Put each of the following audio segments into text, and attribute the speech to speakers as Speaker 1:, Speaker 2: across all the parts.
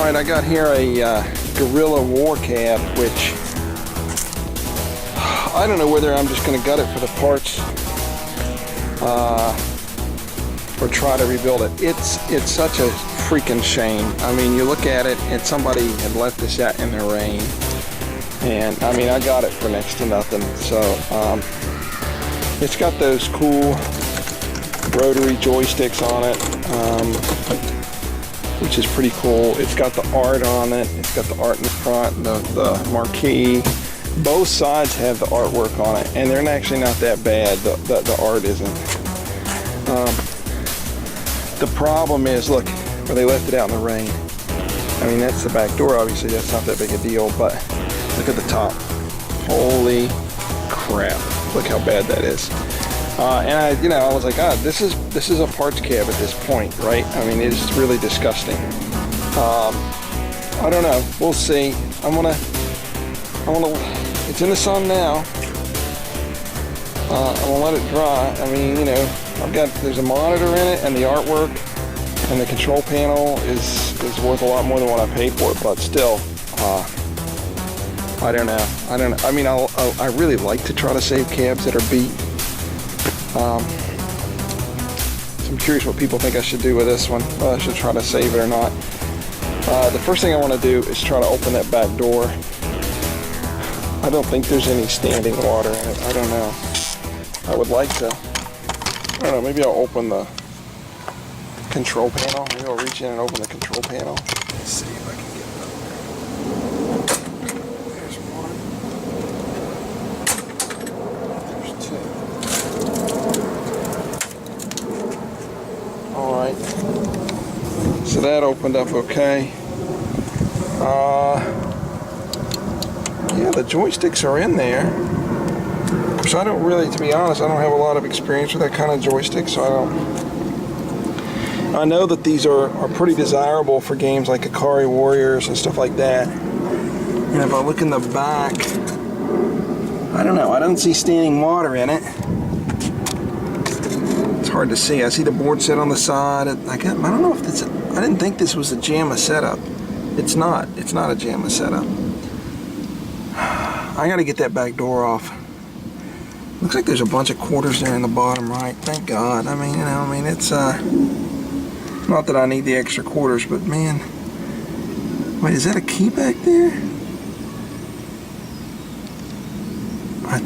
Speaker 1: Alright, I got here a Guerrilla War cab, which I don't know whether I'm just going to gut it for the parts or try to rebuild it. It's such a freaking shame. I mean, you look at it and somebody had left this out in the rain, and I mean, I got it for next to nothing. So it's got those cool rotary joysticks on it, which is pretty cool. It's got the art on it. It's got the art in the front, the marquee. Both sides have the artwork on it, and they're actually not that bad. The art isn't. The problem is, look, where they left it out in the rain. I mean, that's the back door, obviously. That's not that big a deal, but look at the top. Holy crap. Look how bad that is. And I was like, this is a parts cab at this point, right? I mean, it's really disgusting. I don't know. We'll see. It's in the sun now. I'm gonna let it dry. I mean, there's a monitor in it, and the artwork and the control panel is worth a lot more than what I paid for it, but still, I don't know. I mean, I really like to try to save cabs that are beat. So I'm curious what people think I should do with this one. Whether I should try to save it or not. The first thing I want to do is try to open that back door. I don't think there's any standing water in it. I don't know. I would like to. I don't know, maybe I'll open the control panel. Maybe I'll reach in and open the control panel. Let's see if I can get that. There's one. There's two. Alright. So that opened up okay. Yeah, the joysticks are in there. So I don't really, to be honest, I don't have a lot of experience with that kind of joystick, so I know that these are pretty desirable for games like Guerrilla Warriors and stuff like that. And if I look in the back, I don't know, I don't see standing water in it. It's hard to see. I see the board set on the side. I don't know if it's, I didn't think this was a JAMA setup. It's not a JAMA setup. I gotta get that back door off. Looks like there's a bunch of quarters there in the bottom right. Thank God. I mean, it's not that I need the extra quarters, but man, wait, is that a key back there? I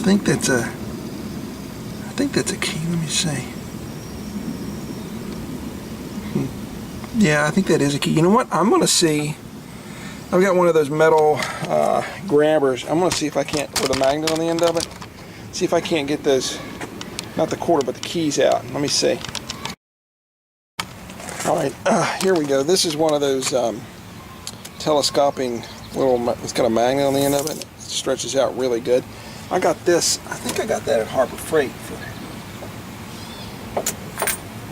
Speaker 1: think that's a key. Let me see. Yeah, I think that is a key. You know what? I'm gonna see. I've got one of those metal grabbers. I'm gonna see if I can't, with a magnet on the end of it. See if I can't get those, not the quarter, but the keys out. Let me see. All right, here we go. This is one of those telescoping little, it's got a magnet on the end of it. It stretches out really good. I got this, I think I got that at Harbor Freight for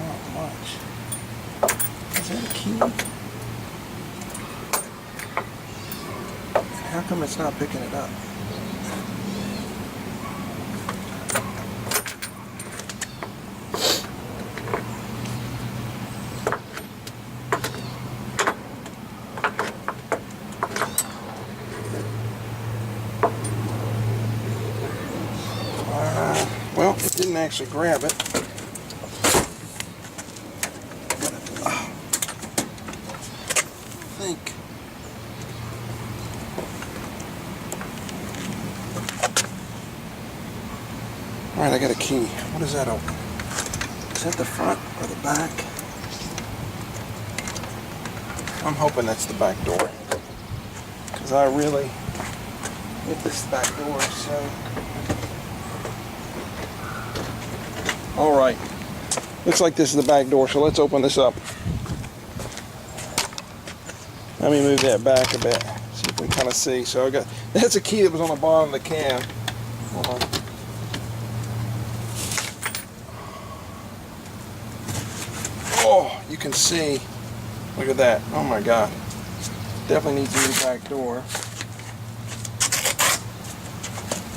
Speaker 1: not much. Is that a key? And how come it's not picking it up? Well, it didn't actually grab it. I think. All right, I got a key. What does that open? Is that the front or the back? I'm hoping that's the back door, because I really hit this back door, so. All right, looks like this is the back door, so let's open this up. Let me move that back a bit, so you can kind of see. So I got, that's a key that was on the bottom of the cab. Hold on. Oh, you can see, look at that. Oh my God, definitely needs to be the back door.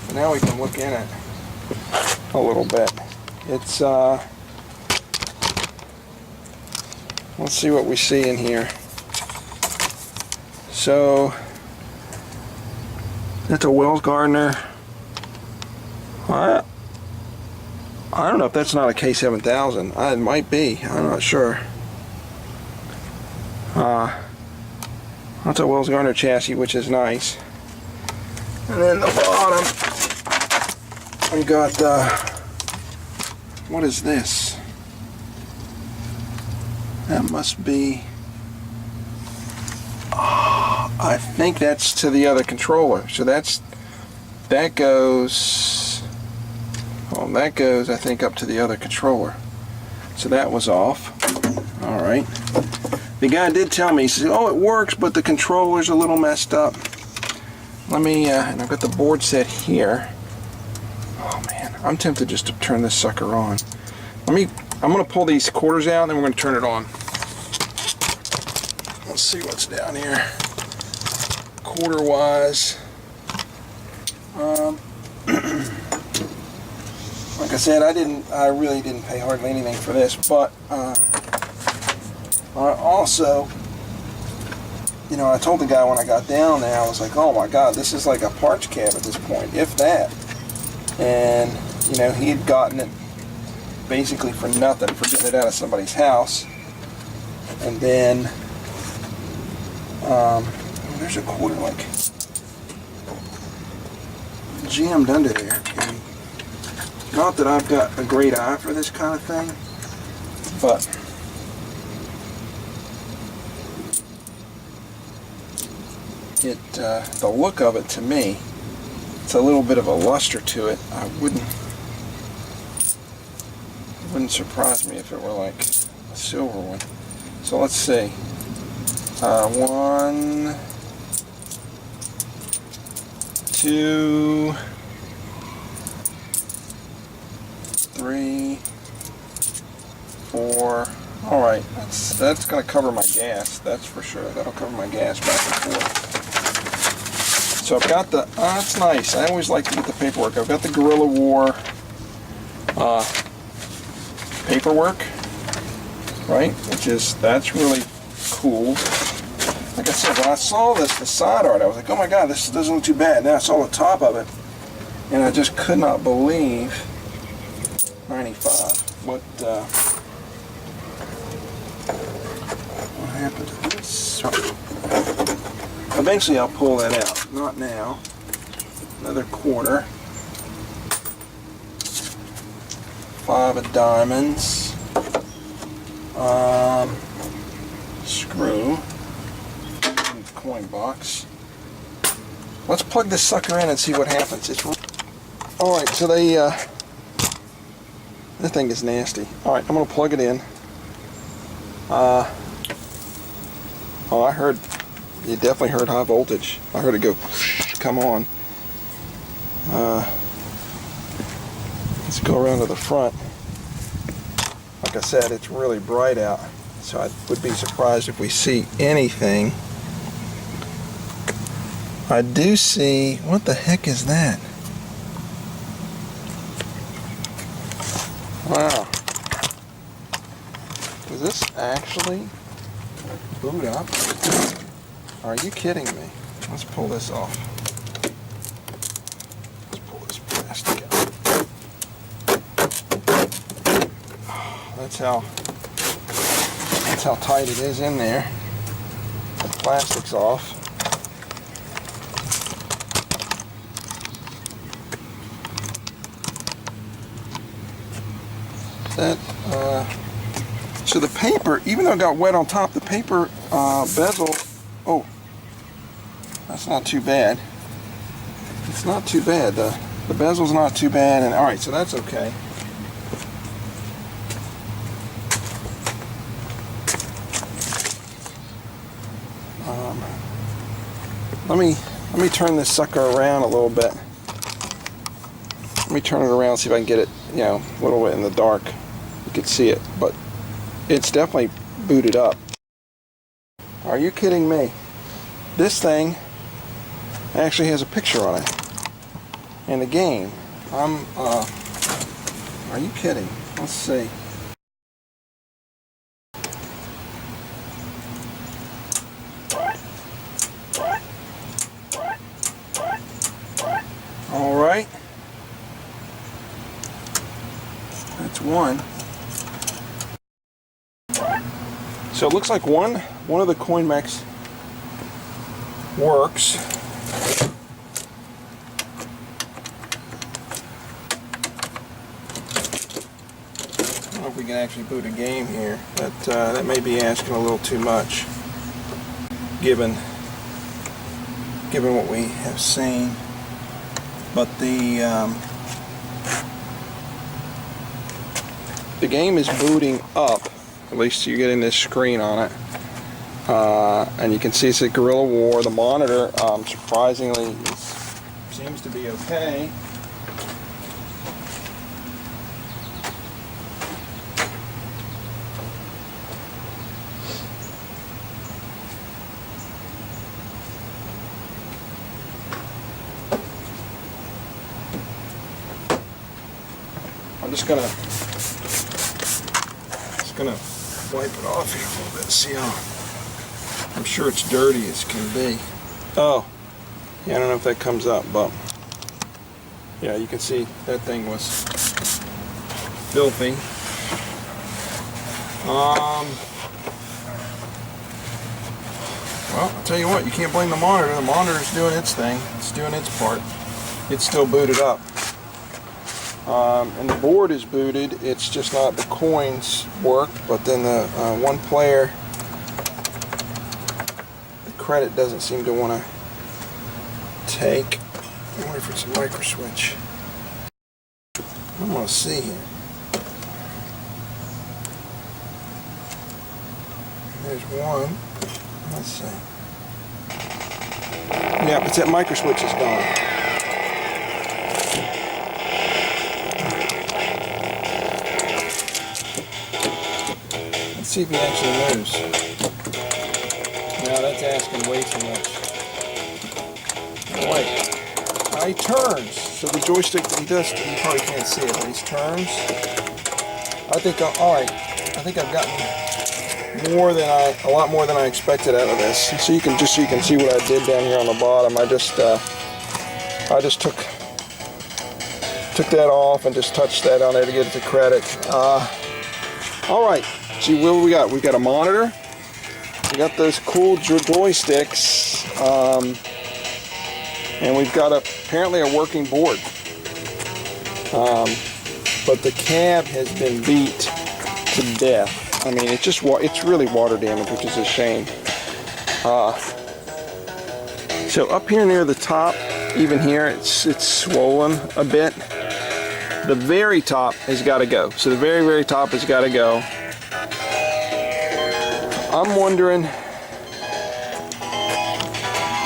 Speaker 1: But now we can look in it a little bit. It's, let's see what we see in here. So that's a Wells Gardner. I don't know if that's not a K7000. It might be. I'm not sure. That's a Wells Gardner chassis, which is nice. And then the bottom, we got what is this? That must be, I think that's to the other controller. So that goes, I think, up to the other controller. So that was off. All right. The guy did tell me, he said, oh, it works, but the controller's a little messed up. Let me, and I've got the board set here. Oh man, I'm tempted just to turn this sucker on. I'm gonna pull these quarters out and then we're gonna turn it on. Let's see what's down here. Quarter wise. Like I said, I really didn't pay hardly anything for this, but I also, you know, I told the guy when I got down there, I was like, oh my God, this is like a parts cab at this point, if that. And, you know, he had gotten it basically for nothing, for getting it out of somebody's house. And then, there's a quarter like jammed under there. And not that I've got a great eye for this kind of thing, but the look of it to me, it's a little bit of a luster to it. It wouldn't surprise me if it were like a silver one. So let's see. 1, 2, 3, 4. All right, that's going to cover my gas. That's for sure. That'll cover my gas back and forth. So I've got the, that's nice. I always like to get the paperwork. I've got the Guerrilla War paperwork, right? That's really cool. Like I said, when I saw the side art, I was like, oh my God, this doesn't look too bad. Then I saw the top of it, and I just could not believe 95. What happened to this? Eventually I'll pull that out. Not now. Another quarter. 5 of diamonds. Screw. Coin box. Let's plug this sucker in and see what happens. Alright, so that thing is nasty. Alright, I'm going to plug it in. Oh, I heard, you definitely heard high voltage. I heard it go, come on. Let's go around to the front. Like I said, it's really bright out, so I would be surprised if we see anything. I do see, what the heck is that? Wow. Does this actually boot up? Are you kidding me? Let's pull this off. Let's pull this plastic out. That's how tight it is in there. The plastic's off. So the paper, even though it got wet on top, the paper bezel, oh, that's not too bad. It's not too bad. The bezel's not too bad, and all right, so that's okay. Let me turn this sucker around a little bit. Let me turn it around, see if I can get it, you know, a little bit in the dark. You can see it, but it's definitely booted up. Are you kidding me? This thing actually has a picture on it in the game. Are you kidding? Let's see. That's one. So it looks like one of the coin mechs works. I don't know if we can actually boot a game here. That may be asking a little too much, given what we have seen. But the game is booting up. At least you're getting this screen on it. And you can see it's a Guerrilla War. The monitor, surprisingly, seems to be okay. I'm just gonna wipe it off here a little bit. See how I'm sure it's dirty as can be. Oh, yeah, I don't know if that comes up, but yeah, you can see that thing was filthy. Well, I'll tell you what, you can't blame the monitor. The monitor's doing its thing. It's doing its part. It's still booted up. And the board is booted. It's just not the coins work, but then the one player, the credit doesn't seem to want to take. I wonder if it's a micro switch. I want to see here. There's one. Let's see. Yeah, but that micro switch is gone. See if he actually moves. No, that's asking way too much. Wait. He turns. So the joystick, you probably can't see it, but he turns. I think, alright. I think I've gotten a lot more than I expected out of this. So you can see what I did down here on the bottom. I just took that off and just touched that on there to get it to credit. Alright. See what we got? We got a monitor. We got those cool joysticks, and we've got apparently a working board. But the cab has been beat to death. I mean, it's really water damage, which is a shame. So up here near the top, even here, it's swollen a bit. The very top has got to go. So the very, very top has got to go. I'm wondering,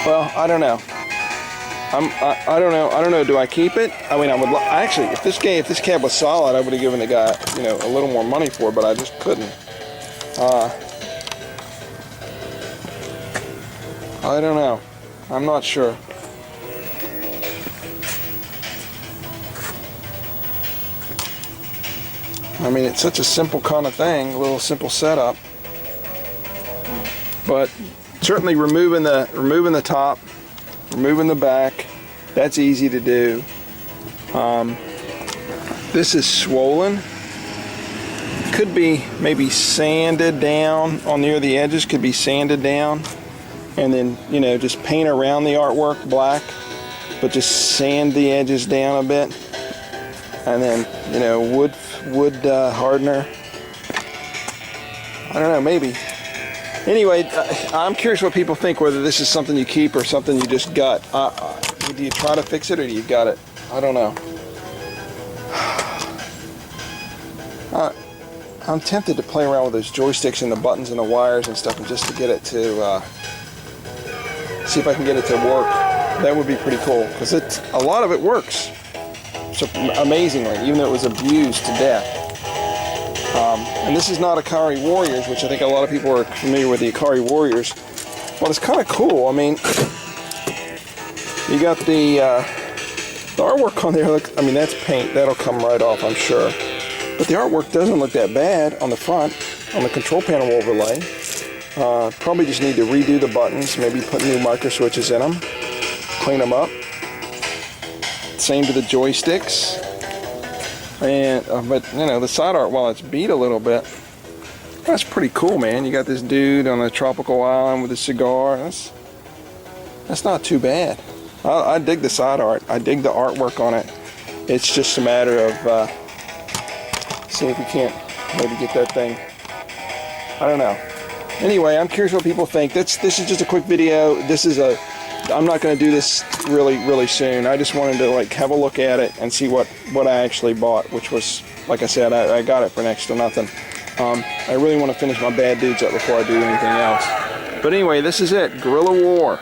Speaker 1: well, I don't know. I don't know. Do I keep it? I mean, actually, if this cab was solid, I would have given the guy, a little more money for it, but I just couldn't. I don't know. I'm not sure. I mean, it's such a simple kind of thing, a little simple setup. But certainly removing the top, removing the back, that's easy to do. This is swollen. Could be maybe sanded down on near the edges, could be sanded down. And then, just paint around the artwork black, but just sand the edges down a bit. And then, wood hardener. I don't know, maybe. Anyway, I'm curious what people think, whether this is something you keep or something you just gut. Do you try to fix it or do you gut it? I don't know. I'm tempted to play around with those joysticks and the buttons and the wires and stuff, and just to get it to, see if I can get it to work. That would be pretty cool, because a lot of it works. So amazingly, even though it was abused to death. And this is not Ikari Warriors, which I think a lot of people are familiar with the Ikari Warriors. Well, it's kind of cool. I mean, you got the artwork on there. Look, I mean, that's paint. That'll come right off, I'm sure. But the artwork doesn't look that bad on the front, on the control panel overlay. Probably just need to redo the buttons, maybe put new micro switches in them, clean them up. Same to the joysticks. And but you know, the side art, while it's beat a little bit, that's pretty cool, man. You got this dude on a tropical island with a cigar. That's not too bad. I dig the side art. I dig the artwork on it. It's just a matter of seeing if we can't maybe get that thing. I don't know. Anyway, I'm curious what people think. This is just a quick video. I'm not going to do this really soon. I just wanted to like have a look at it and see what I actually bought, which was, like I said, I got it for next to nothing. I really want to finish my bad dudes up before I do anything else. But anyway, this is it. Guerrilla War.